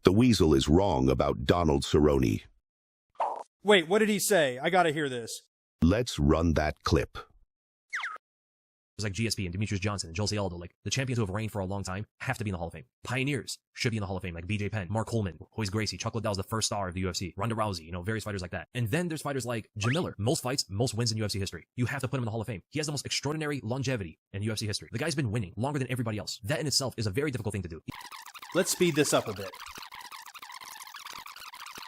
The Weasel is wrong about Donald Cerrone. Wait, what did he say? I gotta hear this. Let's run that clip. Like GSP and Demetrius Johnson and Jose Aldo, like the champions who have reigned for a long time, have to be in the Hall of Fame. Pioneers should be in the Hall of Fame, like BJ Penn, Mark Coleman, Royce Gracie, Chuck Liddell's the first star of the UFC, Ronda Rousey, various fighters like that. And then there's fighters like Jim Miller, most fights, most wins in UFC history. You have to put him in the Hall of Fame. He has the most extraordinary longevity in UFC history. The guy's been winning longer than everybody else. That in itself is a very difficult thing to do. Let's speed this up a bit.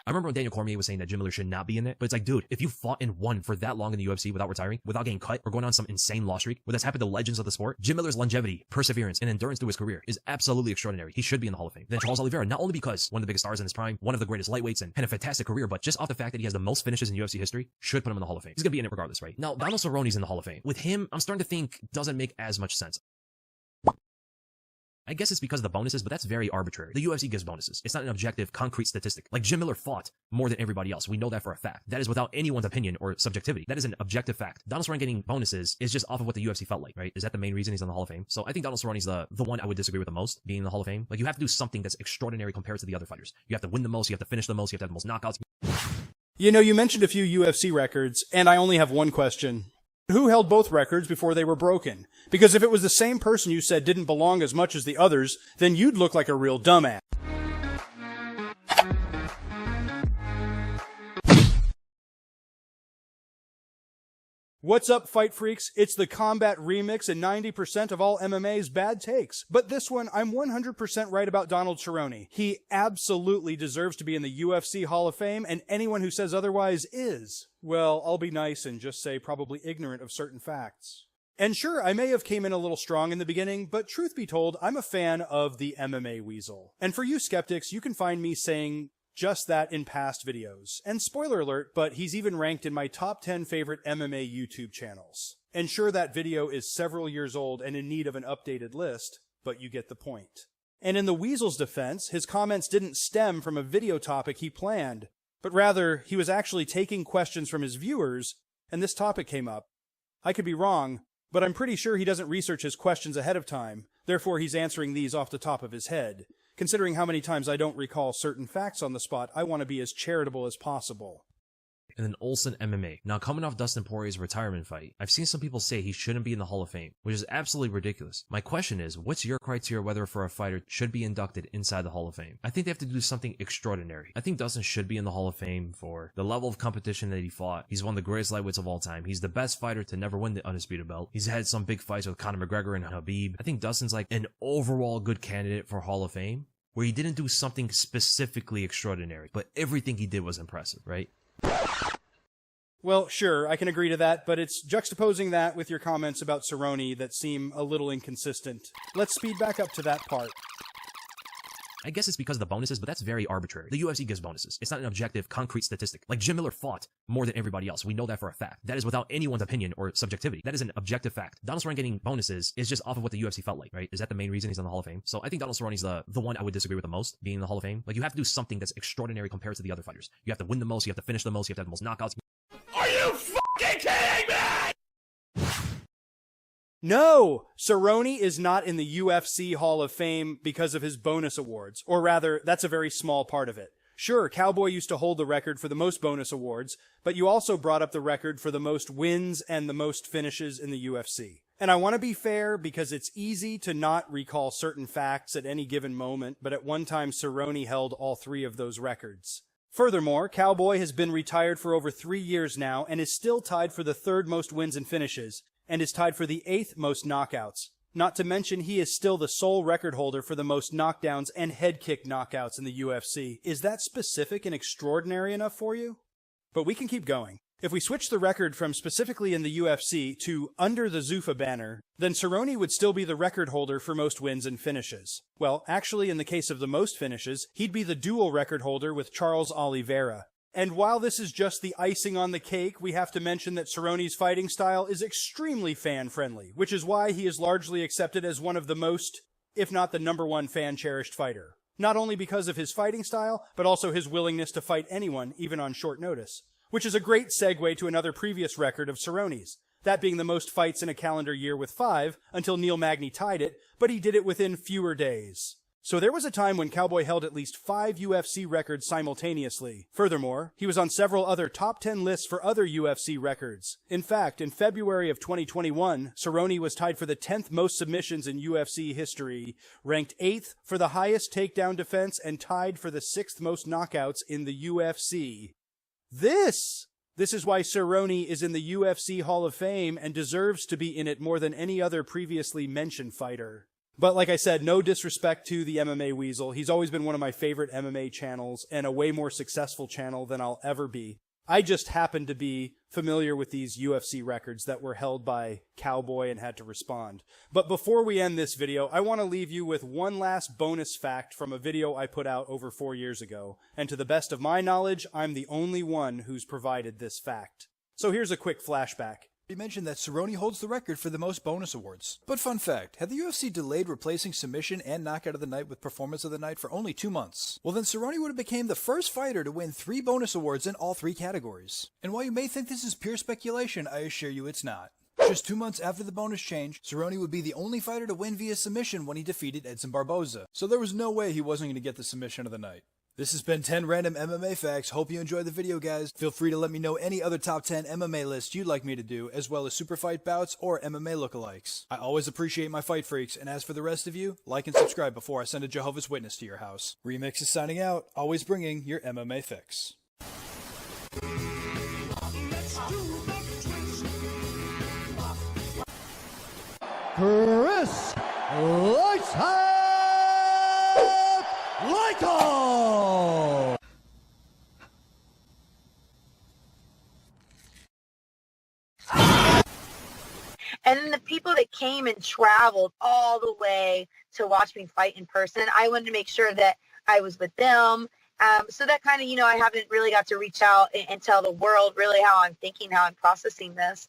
I remember when Daniel Cormier was saying that Jim Miller should not be in it, but it's like, dude, if you fought and won for that long in the UFC without retiring, without getting cut, or going on some insane loss streak, where that's happened to legends of the sport, Jim Miller's longevity, perseverance, and endurance through his career is absolutely extraordinary. He should be in the Hall of Fame. Then Charles Oliveira, not only because one of the biggest stars in his prime, one of the greatest lightweights, and had a fantastic career, but just off the fact that he has the most finishes in UFC history, should put him in the Hall of Fame. He's gonna be in it regardless, right? Now, Donald Cerrone's in the Hall of Fame. With him, I'm starting to think doesn't make as much sense. I guess it's because of the bonuses, but that's very arbitrary. The UFC gives bonuses. It's not an objective, concrete statistic. Like Jim Miller fought more than everybody else. We know that for a fact. That is without anyone's opinion or subjectivity. That is an objective fact. Donald Cerrone getting bonuses is just off of what the UFC felt like, right? Is that the main reason he's in the Hall of Fame? So I think Donald Cerrone's the one I would disagree with the most being in the Hall of Fame. Like you have to do something that's extraordinary compared to the other fighters. You have to win the most, you have to finish the most, you have to have the most knockouts. You mentioned a few UFC records, and I only have one question. Who held both records before they were broken? Because if it was the same person you said didn't belong as much as the others, then you'd look like a real dumbass. What's up, fight freaks? It's the Combat Remix and 90% of all MMA's bad takes. But this one, I'm 100% right about Donald Cerrone. He absolutely deserves to be in the UFC Hall of Fame, and anyone who says otherwise is, well, I'll be nice and just say probably ignorant of certain facts. And sure, I may have came in a little strong in the beginning, but truth be told, I'm a fan of the MMA Weasle. And for you skeptics, you can find me saying just that in past videos. And spoiler alert, but he's even ranked in my top 10 favorite MMA YouTube channels. And sure, that video is several years old and in need of an updated list, but you get the point. And in the Weasel's defense, his comments didn't stem from a video topic he planned, but rather, he was actually taking questions from his viewers, and this topic came up. I could be wrong, but I'm pretty sure he doesn't research his questions ahead of time, therefore he's answering these off the top of his head. Considering how many times I don't recall certain facts on the spot, I want to be as charitable as possible. And then Olsen MMA. Now, coming off Dustin Poirier's retirement fight, I've seen some people say he shouldn't be in the Hall of Fame, which is absolutely ridiculous. My question is, what's your criteria whether for a fighter should be inducted inside the Hall of Fame? I think they have to do something extraordinary. I think Dustin should be in the Hall of Fame for the level of competition that he fought. He's one of the greatest lightweights of all time. He's the best fighter to never win the undisputed belt. He's had some big fights with Conor McGregor and Khabib. I think Dustin's like an overall good candidate for Hall of Fame, where he didn't do something specifically extraordinary, but everything he did was impressive, right? Well, sure, I can agree to that, but it's juxtaposing that with your comments about Cerrone that seem a little inconsistent. Let's speed back up to that part. I guess it's because of the bonuses, but that's very arbitrary. The UFC gives bonuses. It's not an objective, concrete statistic. Like Jim Miller fought more than everybody else. We know that for a fact. That is without anyone's opinion or subjectivity. That is an objective fact. Donald Cerrone getting bonuses is just off of what the UFC felt like, right? Is that the main reason he's in the Hall of Fame? So I think Donald Cerrone's the one I would disagree with the most being in the Hall of Fame. Like you have to do something that's extraordinary compared to the other fighters. You have to win the most, you have to finish the most, you have to have the most knockouts. Are you fucking kidding me? No! Cerrone is not in the UFC Hall of Fame because of his bonus awards. Or rather, that's a very small part of it. Sure, Cowboy used to hold the record for the most bonus awards, but you also brought up the record for the most wins and the most finishes in the UFC. And I want to be fair because it's easy to not recall certain facts at any given moment, but at one time Cerrone held all three of those records. Furthermore, Cowboy has been retired for over 3 years now and is still tied for the third most wins and finishes, and is tied for the 8th most knockouts. Not to mention he is still the sole record holder for the most knockdowns and head kick knockouts in the UFC. Is that specific and extraordinary enough for you? But we can keep going. If we switch the record from specifically in the UFC to under the Zuffa banner, then Cerrone would still be the record holder for most wins and finishes. Well, actually, in the case of the most finishes, he'd be the dual record holder with Charles Oliveira. And while this is just the icing on the cake, we have to mention that Cerrone's fighting style is extremely fan-friendly, which is why he is largely accepted as one of the most, if not the #1 fan-cherished fighter. Not only because of his fighting style, but also his willingness to fight anyone, even on short notice. Which is a great segue to another previous record of Cerrone's, that being the most fights in a calendar year with 5, until Neil Magny tied it, but he did it within fewer days. So there was a time when Cowboy held at least 5 UFC records simultaneously. Furthermore, he was on several other top 10 lists for other UFC records. In fact, in February of 2021, Cerrone was tied for the 10th most submissions in UFC history, ranked 8th for the highest takedown defense, and tied for the 6th most knockouts in the UFC. This is why Cerrone is in the UFC Hall of Fame and deserves to be in it more than any other previously mentioned fighter. But like I said, no disrespect to the MMA Weasle. He's always been one of my favorite MMA channels and a way more successful channel than I'll ever be. I just happen to be familiar with these UFC records that were held by Cowboy and had to respond. But before we end this video, I want to leave you with one last bonus fact from a video I put out over 4 years ago. And to the best of my knowledge, I'm the only one who's provided this fact. So here's a quick flashback. He mentioned that Cerrone holds the record for the most bonus awards. But fun fact, had the UFC delayed replacing submission and knockout of the night with performance of the night for only 2 months, well then Cerrone would have become the first fighter to win 3 bonus awards in all 3 categories. And while you may think this is pure speculation, I assure you it's not. Just 2 months after the bonus change, Cerrone would be the only fighter to win via submission when he defeated Edson Barboza. So there was no way he wasn't going to get the submission of the night. This has been 10 random MMA facts. Hope you enjoyed the video, guys. Feel free to let me know any other top 10 MMA lists you'd like me to do, as well as super fight bouts or MMA lookalikes. I always appreciate my fight freaks, and as for the rest of you, like and subscribe before I send a Jehovah's Witness to your house. Remix is signing out, always bringing your MMA fix. Chris, lights out, light on! And then the people that came and traveled all the way to watch me fight in person, I wanted to make sure that I was with them. So that kind of, I haven't really got to reach out and tell the world really how I'm thinking, how I'm processing this.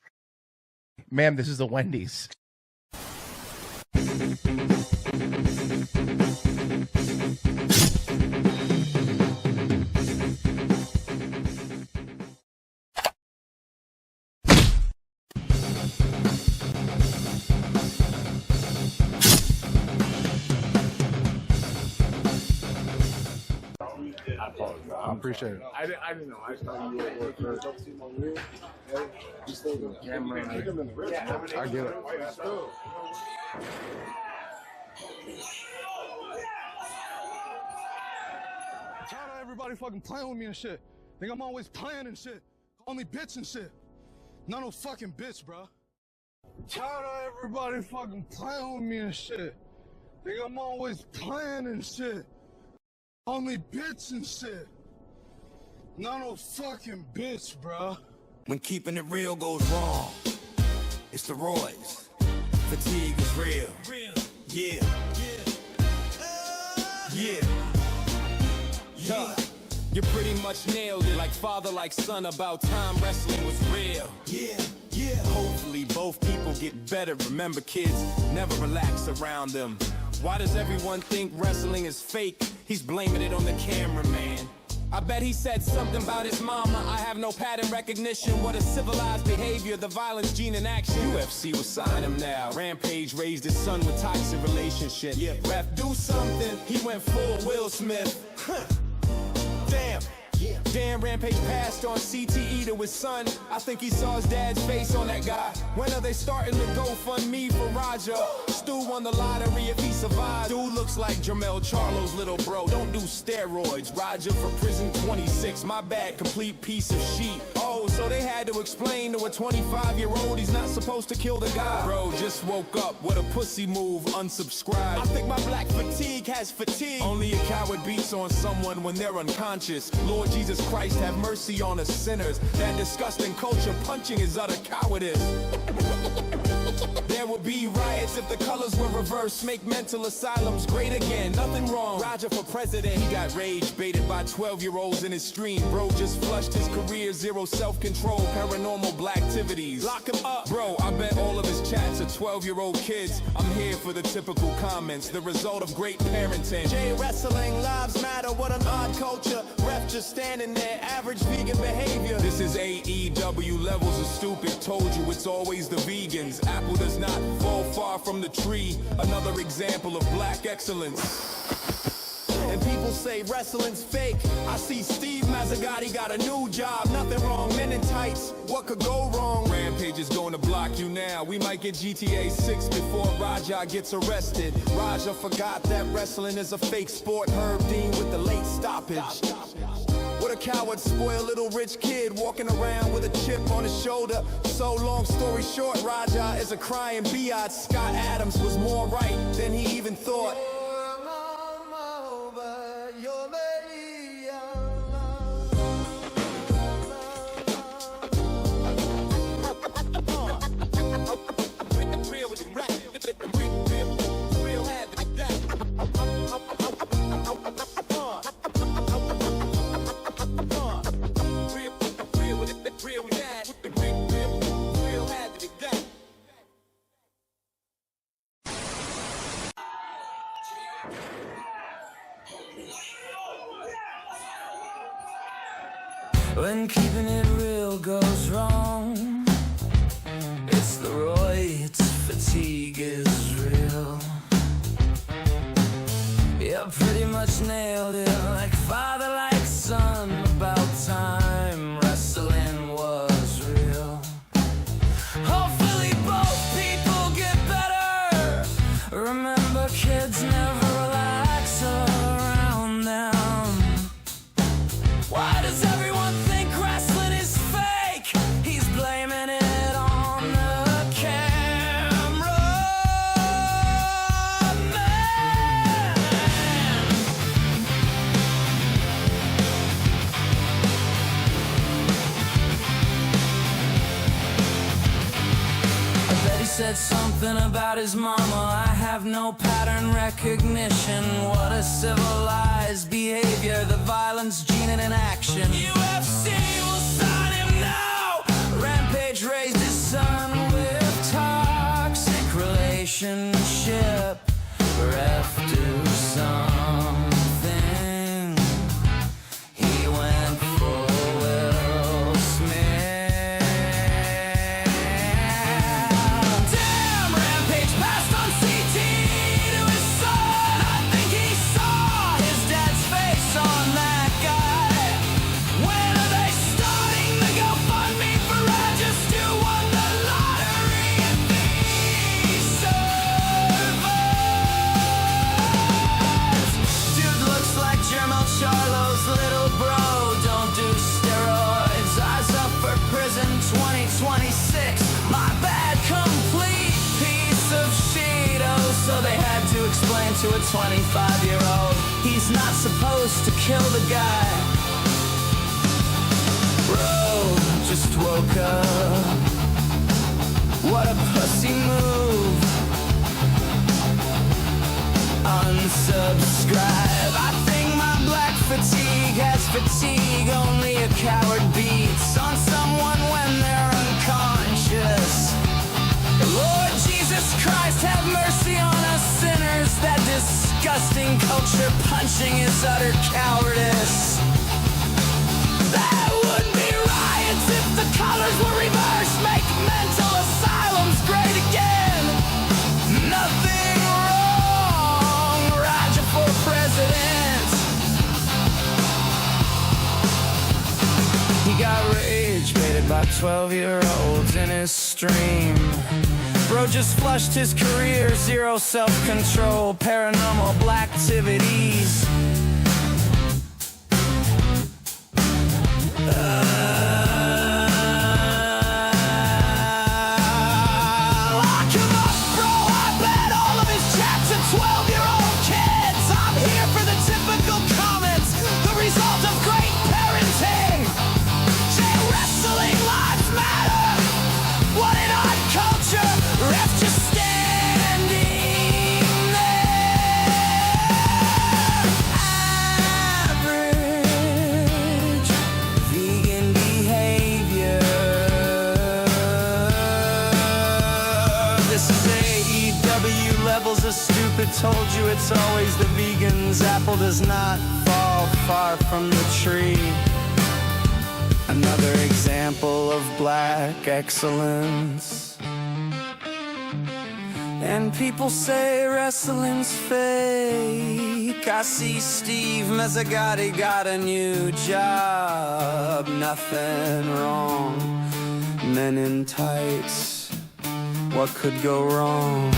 Ma'am, this is a Wendy's. I appreciate it. I didn't know. I thought you were at first. Camera. I get it. Tired of everybody fucking playing with me and shit. Think I'm always playing and shit. Call me bitch and shit. Not no fucking bitch, bro. Tired of everybody fucking playing with me and shit. Think I'm always playing and shit. Call me bitch and shit. Not no fucking bitch, bro. When keeping it real goes wrong, it's the Roy's. Fatigue is real. Yeah. Yeah. You pretty much nailed it, like father, like son, about time wrestling was real. Yeah. Hopefully both people get better. Remember, kids, never relax around them. Why does everyone think wrestling is fake? He's blaming it on the cameraman. I bet he said something about his mama. I have no pattern recognition. What a civilized behavior, the violence gene in action. UFC will sign him now. Rampage raised his son with toxic relationship. Yeah, ref, do something. He went full Will Smith. Damn, Rampage passed on CTE to his son. I think he saw his dad's face on that guy. When are they starting to GoFundMe for Roger? Stu won the lottery if he survives. Dude looks like Jermel Charlo's little bro. Don't do steroids. Roger for prison 26. My bad, complete piece of shit. Oh, so they had to explain to a 25-year-old he's not supposed to kill the guy. Bro, just woke up. What a pussy move. Unsubscribe. I think my black fatigue has fatigue. Only a coward beats on someone when they're unconscious. Lord Jesus Christ, have mercy on us sinners. That disgusting culture punching is utter cowardice. There would be riots if the colors were reversed. Make mental asylums great again. Nothing wrong. Roger for president. He got rage baited by 12-year-olds in his stream. Bro just flushed his career. Zero self-control. Paranormal black activities. Lock him up. Bro, I bet all of his chats are 12-year-old kids. I'm here for the typical comments. The result of great parenting. J wrestling lives matter. What an odd culture. Ref just standing there. Average vegan behavior. This is AEW levels of stupid. Told you it's always the vegans. Apple does not fall far from the tree. Another example of black excellence. And people say wrestling's fake. I see Steve Mazzagatti got a new job. Nothing wrong, men in tights. What could go wrong? Rampage is going to block you now. We might get GTA 6 before Raja gets arrested. Raja forgot that wrestling is a fake sport. Herb Dean with the late stoppage. What a coward, spoiled little rich kid walking around with a chip on his shoulder. So long story short, Raja is a crying biatch. Scott Adams was more right than he even thought. When keeping it real goes wrong, it's the roids, fatigue is real. You pretty much nailed it, like father, like son, about time wrestling was real. Hopefully both people get better. Remember, kids never relax around them. Why does everyone think wrestling is fake? He's blaming it on the camera man. I bet he said something about his mama. I have no pattern recognition. What a civilized behavior, the violence gene in action. UFC will sign him now. Rampage raised his son with toxic relationship. Ref do something. He went for Will Smith. Damn, Rampage passed on CT to his son. I think he saw his dad's face on that guy. When are they starting the GoFundMe for Rogers who won the lottery and be survivors? Dude looks like Jermel Charlo's little bro. Don't do steroids. Eyes up for prison 2026. My bad, complete piece of Cheetos. So they had to explain to a 25-year-old he's not supposed to kill the guy. Bro, just woke up. What a pussy move. Unsubscribe. I think my black fatigue has fatigue. Only a coward beats on someone when they're unconscious. Lord Jesus Christ, have mercy on us sinners. That disgusting culture punching is utter cowardice. There would be riots if the colors were reversed. Make mental asylums great again. Nothing wrong. Roger for president. He got rage baited by 12-year-olds in his stream. Bro just flushed his career, zero self-control, paranormal black activities. Lock him up, bro. I bet all of his chats are 12-year-old kids. I'm here for the typical comments, the result of great parenting. Jail wrestling lives matter. What an odd culture. Ref just standing there. Average vegan behavior. This is AEW levels of stupid. Told you it's always the vegans. Apple does not fall far from the tree. Another example of black excellence. And people say wrestling's fake. I see Steve Mazzagatti got a new job. Nothing wrong. Men in tights. What could go wrong?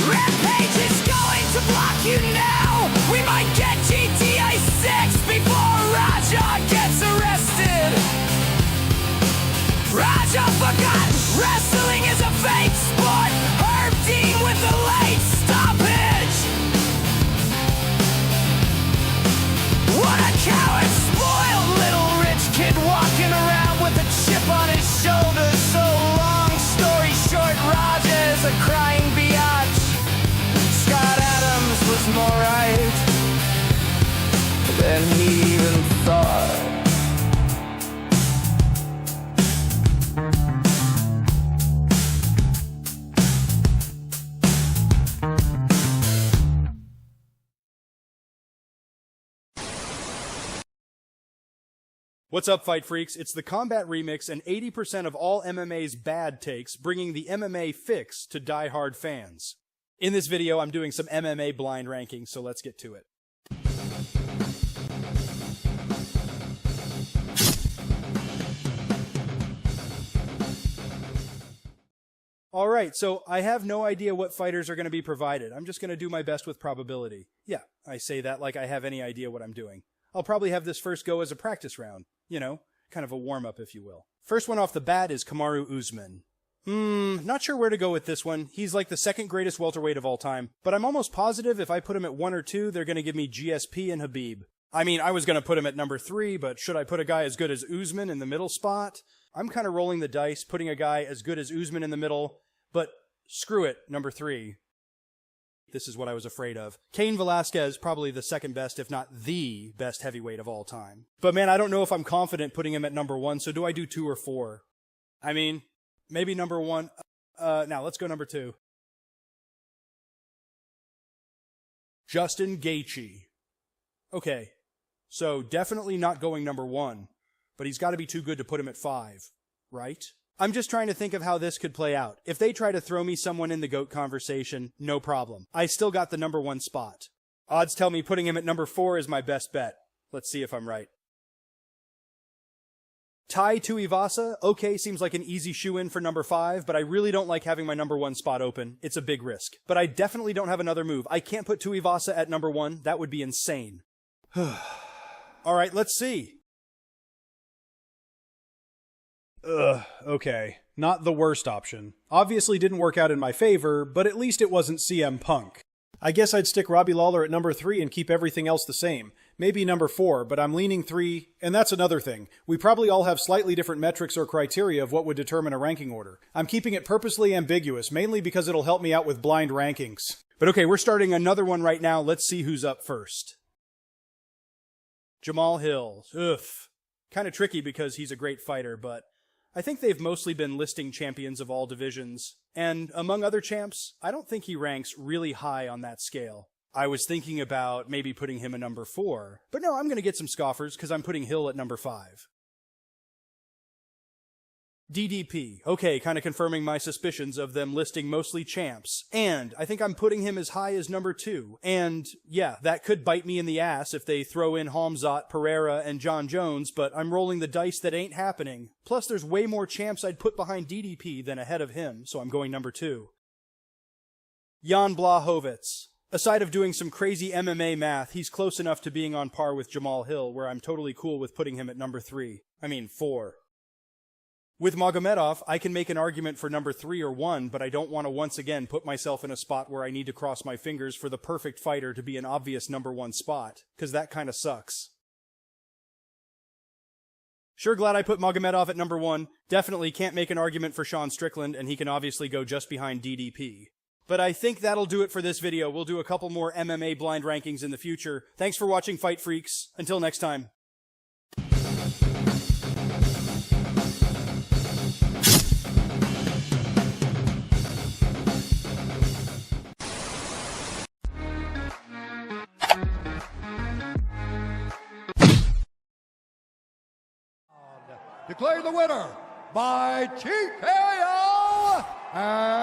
Rampage is going to block you now. We might get GTA 6 before Raja gets arrested. Raja forgot wrestling is a fake sport. Herb Dean with the late stoppage. What a coward, spoiled little rich kid walking around with a chip on his shoulder. So long story short, Raja is a crying biatch. Scott Adams was more right than he even thought. What's up, Fight Freaks? It's the Combat Remix and 80% of all MMA's bad takes, bringing the MMA fix to die-hard fans. In this video, I'm doing some MMA blind rankings, so let's get to it. Alright, so I have no idea what fighters are going to be provided. I'm just going to do my best with probability. Yeah, I say that like I have any idea what I'm doing. I'll probably have this first go as a practice round. You know, kind of a warm-up, if you will. First one off the bat is Kamaru Usman. Not sure where to go with this one. He's like the second greatest welterweight of all time, but I'm almost positive if I put him at 1 or 2, they're going to give me GSP and Habib. I mean, I was going to put him at number 3, but should I put a guy as good as Usman in the middle spot? I'm kind of rolling the dice, putting a guy as good as Usman in the middle, but screw it, number 3. This is what I was afraid of. Cain Velasquez, probably the second best, if not the best heavyweight of all time. But man, I don't know if I'm confident putting him at number 1, so do I do 2 or 4? I mean, maybe number 1. Now, let's go number 2. Justin Gaethje. Okay, so definitely not going number 1, but he's got to be too good to put him at 5, right? I'm just trying to think of how this could play out. If they try to throw me someone in the GOAT conversation, no problem. I still got the number 1 spot. Odds tell me putting him at number 4 is my best bet. Let's see if I'm right. Tai Tuivasa, okay, seems like an easy shoe-in for number 5, but I really don't like having my number 1 spot open. It's a big risk. But I definitely don't have another move. I can't put Tuivasa at number 1. That would be insane. Alright, let's see. Okay. Not the worst option. Obviously didn't work out in my favor, but at least it wasn't CM Punk. I guess I'd stick Robbie Lawler at number 3 and keep everything else the same. Maybe number 4, but I'm leaning 3, and that's another thing. We probably all have slightly different metrics or criteria of what would determine a ranking order. I'm keeping it purposely ambiguous, mainly because it'll help me out with blind rankings. But okay, we're starting another one right now. Let's see who's up first. Jamal Hill. Ugh. Kind of tricky because he's a great fighter, but I think they've mostly been listing champions of all divisions, and among other champs, I don't think he ranks really high on that scale. I was thinking about maybe putting him at number 4, but no, I'm going to get some scoffers because I'm putting Hill at number 5. DDP. Okay, kind of confirming my suspicions of them listing mostly champs. And I think I'm putting him as high as number 2. And yeah, that could bite me in the ass if they throw in Hamzat, Pereira, and John Jones, but I'm rolling the dice that ain't happening. Plus, there's way more champs I'd put behind DDP than ahead of him, so I'm going number 2. Jan Blachowicz. Aside of doing some crazy MMA math, he's close enough to being on par with Jamal Hill, where I'm totally cool with putting him at number 4. With Magomedov, I can make an argument for number 3 or 1, but I don't want to once again put myself in a spot where I need to cross my fingers for the perfect fighter to be an obvious number 1 spot, because that kind of sucks. Sure glad I put Magomedov at number 1. Definitely can't make an argument for Sean Strickland, and he can obviously go just behind DDP. But I think that'll do it for this video. We'll do a couple more MMA blind rankings in the future. Thanks for watching, Fight Freaks. Until next time. declare the winner by TKO and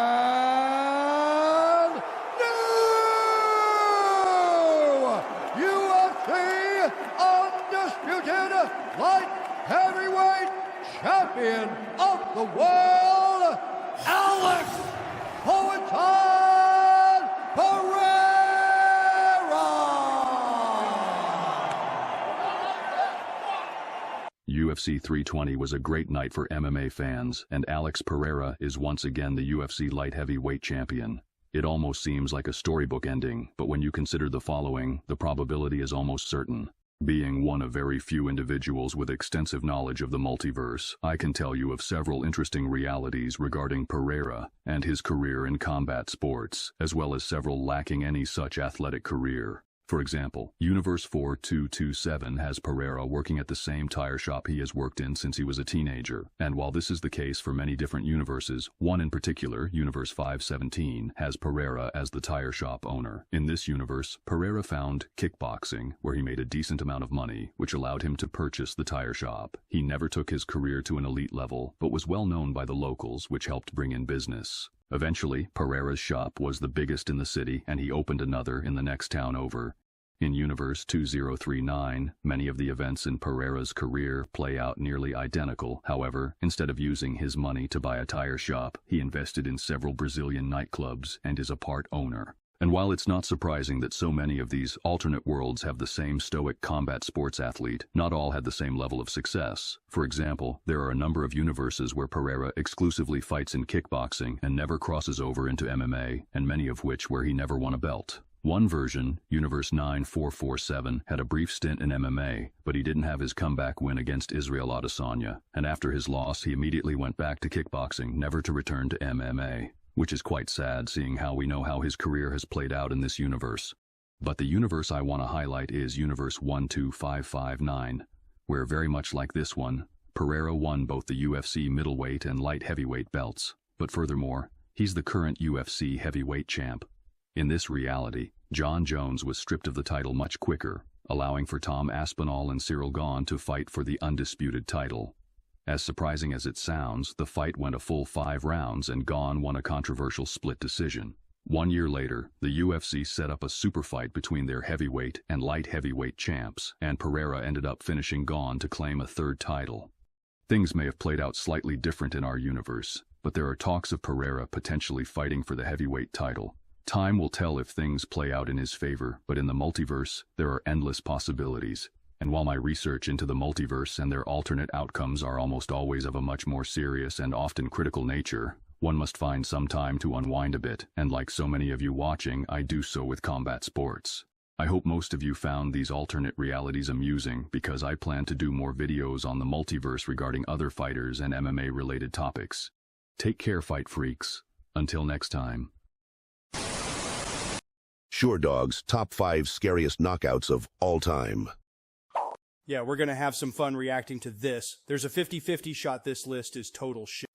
new UFC undisputed light heavyweight champion of the world, Alex Poetan Pereira. UFC 320 was a great night for MMA fans, and Alex Pereira is once again the UFC light heavyweight champion. It almost seems like a storybook ending, but when you consider the following, the probability is almost certain. Being one of very few individuals with extensive knowledge of the multiverse, I can tell you of several interesting realities regarding Pereira and his career in combat sports, as well as several lacking any such athletic career. For example, Universe 4227 has Pereira working at the same tire shop he has worked in since he was a teenager, and while this is the case for many different universes, one in particular, Universe 517, has Pereira as the tire shop owner. In this universe, Pereira found kickboxing, where he made a decent amount of money, which allowed him to purchase the tire shop. He never took his career to an elite level, but was well known by the locals, which helped bring in business. Eventually, Pereira's shop was the biggest in the city, and he opened another in the next town over. In Universe 2039, many of the events in Pereira's career play out nearly identical. However, instead of using his money to buy a tire shop, he invested in several Brazilian nightclubs and is a part owner. And while it's not surprising that so many of these alternate worlds have the same stoic combat sports athlete, not all had the same level of success. For example, there are a number of universes where Pereira exclusively fights in kickboxing and never crosses over into MMA, and many of which where he never won a belt. One version, Universe 9447, had a brief stint in MMA, but he didn't have his comeback win against Israel Adesanya, and after his loss he immediately went back to kickboxing, never to return to MMA. Which is quite sad, seeing how we know how his career has played out in this universe. But the universe I want to highlight is Universe 12559, where very much like this one, Pereira won both the UFC middleweight and light heavyweight belts, but furthermore, he's the current UFC heavyweight champ. In this reality, John Jones was stripped of the title much quicker, allowing for Tom Aspinall and Cyril Gane to fight for the undisputed title. As surprising as it sounds, the fight went a full 5 rounds and Gane won a controversial split decision. 1 year later, the UFC set up a super fight between their heavyweight and light heavyweight champs, and Pereira ended up finishing Gane to claim a third title. Things may have played out slightly different in our universe, but there are talks of Pereira potentially fighting for the heavyweight title. Time will tell if things play out in his favor, but in the multiverse, there are endless possibilities. And while my research into the multiverse and their alternate outcomes are almost always of a much more serious and often critical nature, one must find some time to unwind a bit, and like so many of you watching, I do so with combat sports. I hope most of you found these alternate realities amusing, because I plan to do more videos on the multiverse regarding other fighters and MMA-related topics. Take care, fight freaks. Until next time. Sure Dog's top 5 scariest knockouts of all time. Yeah, we're gonna have some fun reacting to this. There's a 50-50 shot this list is total shit.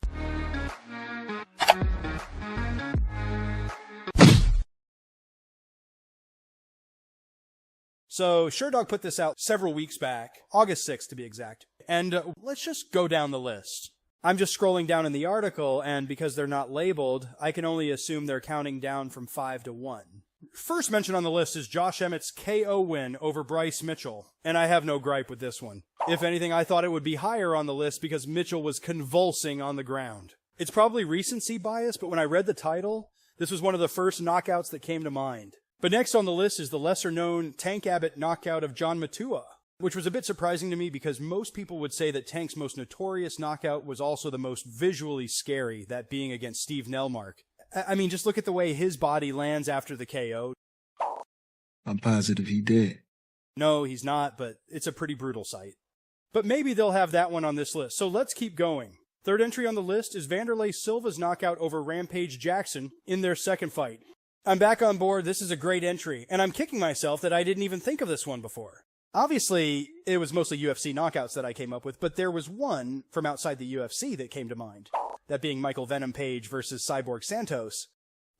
So, Sure Dog put this out several weeks back, August 6th to be exact. And let's just go down the list. I'm just scrolling down in the article, and because they're not labeled, I can only assume they're counting down from 5 to 1. First mention on the list is Josh Emmett's KO win over Bryce Mitchell, and I have no gripe with this one. If anything, I thought it would be higher on the list because Mitchell was convulsing on the ground. It's probably recency bias, but when I read the title, this was one of the first knockouts that came to mind. But next on the list is the lesser-known Tank Abbott knockout of John Matua, which was a bit surprising to me because most people would say that Tank's most notorious knockout was also the most visually scary, that being against Steve Nelmark. I mean, just look at the way his body lands after the KO. I'm positive he did. No, he's not, but it's a pretty brutal sight. But maybe they'll have that one on this list, so let's keep going. Third entry on the list is Vanderlei Silva's knockout over Rampage Jackson in their second fight. I'm back on board, this is a great entry, and I'm kicking myself that I didn't even think of this one before. Obviously, it was mostly UFC knockouts that I came up with, but there was one from outside the UFC that came to mind. That being Michael Venom Page versus Cyborg Santos.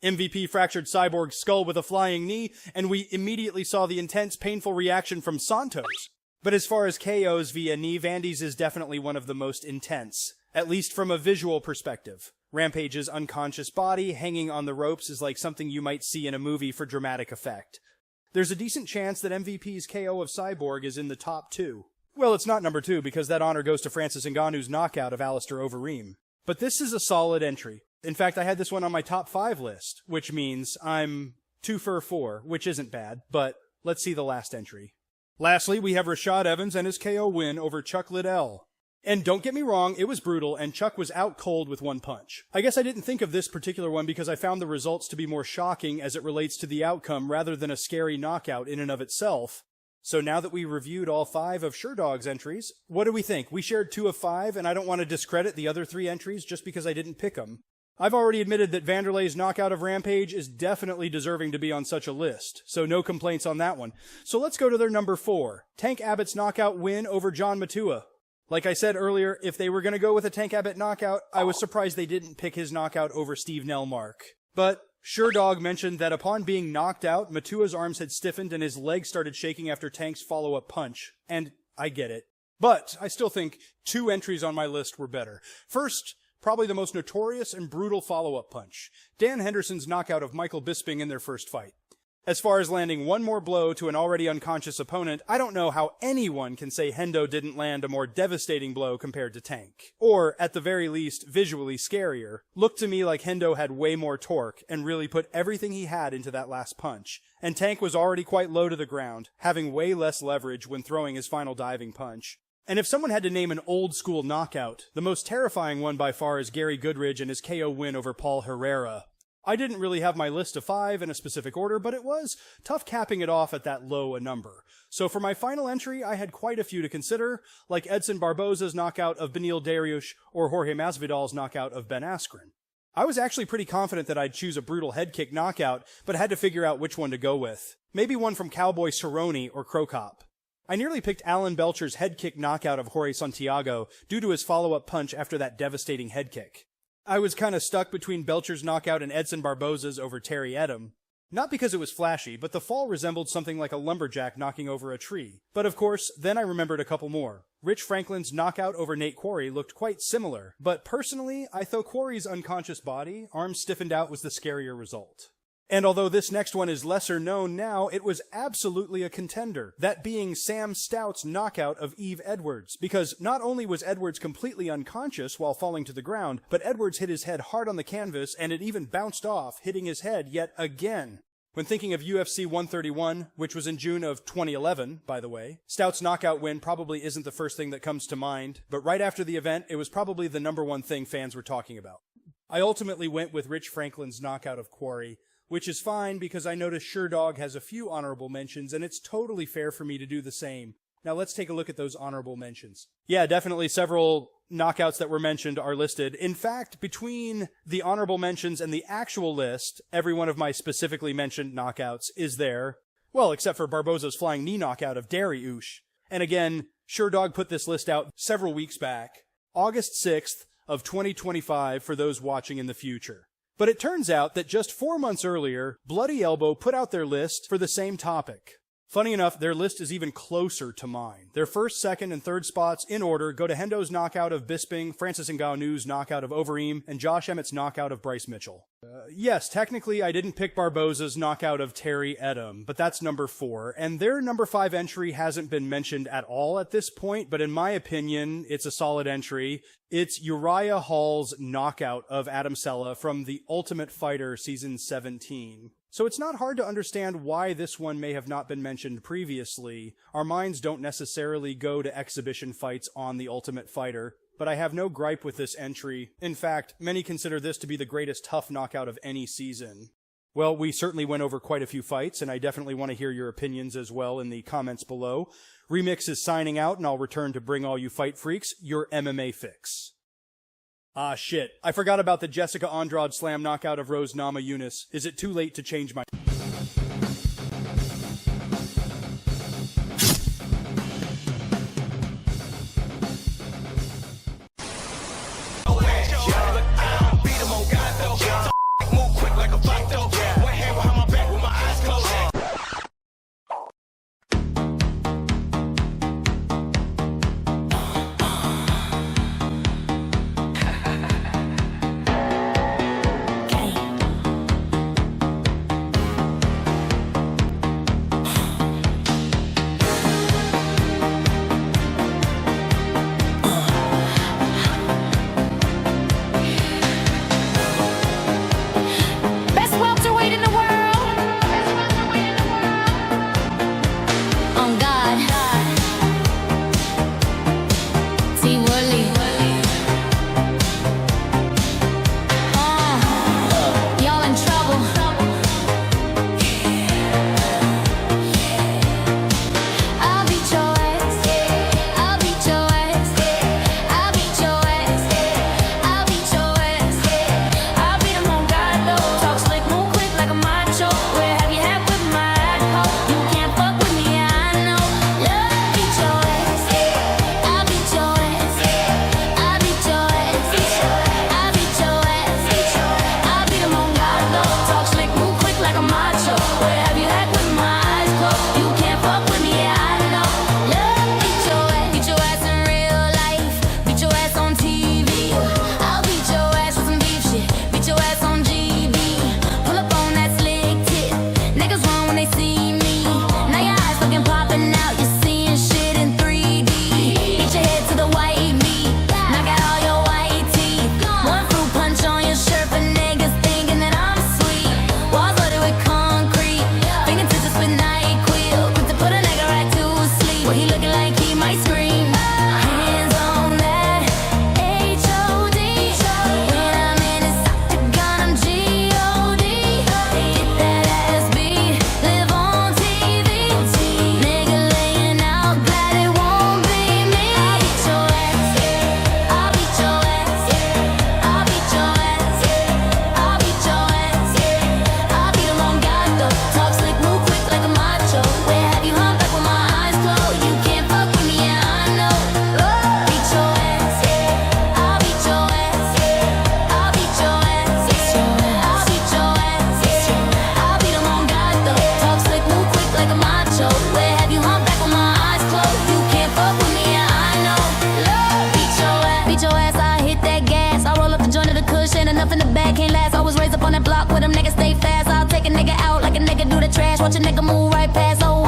MVP fractured Cyborg's skull with a flying knee, and we immediately saw the intense, painful reaction from Santos. But as far as KOs via knee, Vandy's is definitely one of the most intense, at least from a visual perspective. Rampage's unconscious body hanging on the ropes is like something you might see in a movie for dramatic effect. There's a decent chance that MVP's KO of Cyborg is in the top 2. Well, it's not number 2 because that honor goes to Francis Ngannou's knockout of Alistair Overeem. But this is a solid entry. In fact, I had this one on my top 5 list, which means I'm 2 for 4, which isn't bad, but let's see the last entry. Lastly, we have Rashad Evans and his KO win over Chuck Liddell. And don't get me wrong, it was brutal, and Chuck was out cold with one punch. I guess I didn't think of this particular one because I found the results to be more shocking as it relates to the outcome rather than a scary knockout in and of itself. So now that we reviewed all 5 of SureDog's entries, what do we think? We shared 2 of 5, and I don't want to discredit the other 3 entries just because I didn't pick them. I've already admitted that Vanderlei's knockout of Rampage is definitely deserving to be on such a list, so no complaints on that one. So let's go to their number 4, Tank Abbott's knockout win over John Matua. Like I said earlier, if they were going to go with a Tank Abbott knockout, I was surprised they didn't pick his knockout over Steve Nellmark. But SureDog mentioned that upon being knocked out, Matua's arms had stiffened and his legs started shaking after Tank's follow-up punch. And I get it. But I still think 2 entries on my list were better. First, probably the most notorious and brutal follow-up punch, Dan Henderson's knockout of Michael Bisping in their first fight. As far as landing one more blow to an already unconscious opponent, I don't know how anyone can say Hendo didn't land a more devastating blow compared to Tank. Or, at the very least, visually scarier. Looked to me like Hendo had way more torque and really put everything he had into that last punch. And Tank was already quite low to the ground, having way less leverage when throwing his final diving punch. And if someone had to name an old-school knockout, the most terrifying one by far is Gary Goodridge and his KO win over Paul Pereira. I didn't really have my list of 5 in a specific order, but it was tough capping it off at that low a number. So for my final entry, I had quite a few to consider, like Edson Barboza's knockout of Beneil Dariush or Jorge Masvidal's knockout of Ben Askren. I was actually pretty confident that I'd choose a brutal head kick knockout, but had to figure out which one to go with. Maybe one from Cowboy Cerrone or Crocop. I nearly picked Alan Belcher's head kick knockout of Jorge Santiago due to his follow-up punch after that devastating head kick. I was kind of stuck between Belcher's knockout and Edson Barboza's over Terry Edom. Not because it was flashy, but the fall resembled something like a lumberjack knocking over a tree. But of course, then I remembered a couple more. Rich Franklin's knockout over Nate Quarry looked quite similar, but personally, I thought Quarry's unconscious body, arms stiffened out, was the scarier result. And although this next one is lesser known now, it was absolutely a contender, that being Sam Stout's knockout of Eve Edwards, because not only was Edwards completely unconscious while falling to the ground, but Edwards hit his head hard on the canvas and it even bounced off, hitting his head yet again. When thinking of UFC 131, which was in June of 2011, by the way, Stout's knockout win probably isn't the first thing that comes to mind, but right after the event, it was probably the number one thing fans were talking about. I ultimately went with Rich Franklin's knockout of Quarry, which is fine because I noticed SureDog has a few honorable mentions, and it's totally fair for me to do the same. Now let's take a look at those honorable mentions. Yeah, definitely several knockouts that were mentioned are listed. In fact, between the honorable mentions and the actual list, every one of my specifically mentioned knockouts is there. Well, except for Barboza's flying knee knockout of Dariush. And again, SureDog put this list out several weeks back. August 6th of 2025 for those watching in the future. But it turns out that just 4 months earlier, Bloody Elbow put out their list for the same topic. Funny enough, their list is even closer to mine. Their first, second, and third spots in order go to Hendo's knockout of Bisping, Francis Ngannou's knockout of Overeem, and Josh Emmett's knockout of Bryce Mitchell. Yes, technically I didn't pick Barboza's knockout of Terry Edom, but that's number 4, and their number 5 entry hasn't been mentioned at all at this point, but in my opinion, it's a solid entry. It's Uriah Hall's knockout of Adam Sella from The Ultimate Fighter Season 17. So it's not hard to understand why this one may have not been mentioned previously. Our minds don't necessarily go to exhibition fights on The Ultimate Fighter, but I have no gripe with this entry. In fact, many consider this to be the greatest tough knockout of any season. Well, we certainly went over quite a few fights, and I definitely want to hear your opinions as well in the comments below. Remix is signing out, and I'll return to bring all you fight freaks your MMA fix. Ah, shit. I forgot about the Jessica Andrade slam knockout of Rose Namajunas. Is it too late to change my... class. Always raised up on that block with them niggas stay fast. I'll take a nigga out like a nigga do the trash. Watch a nigga move right past. Oh,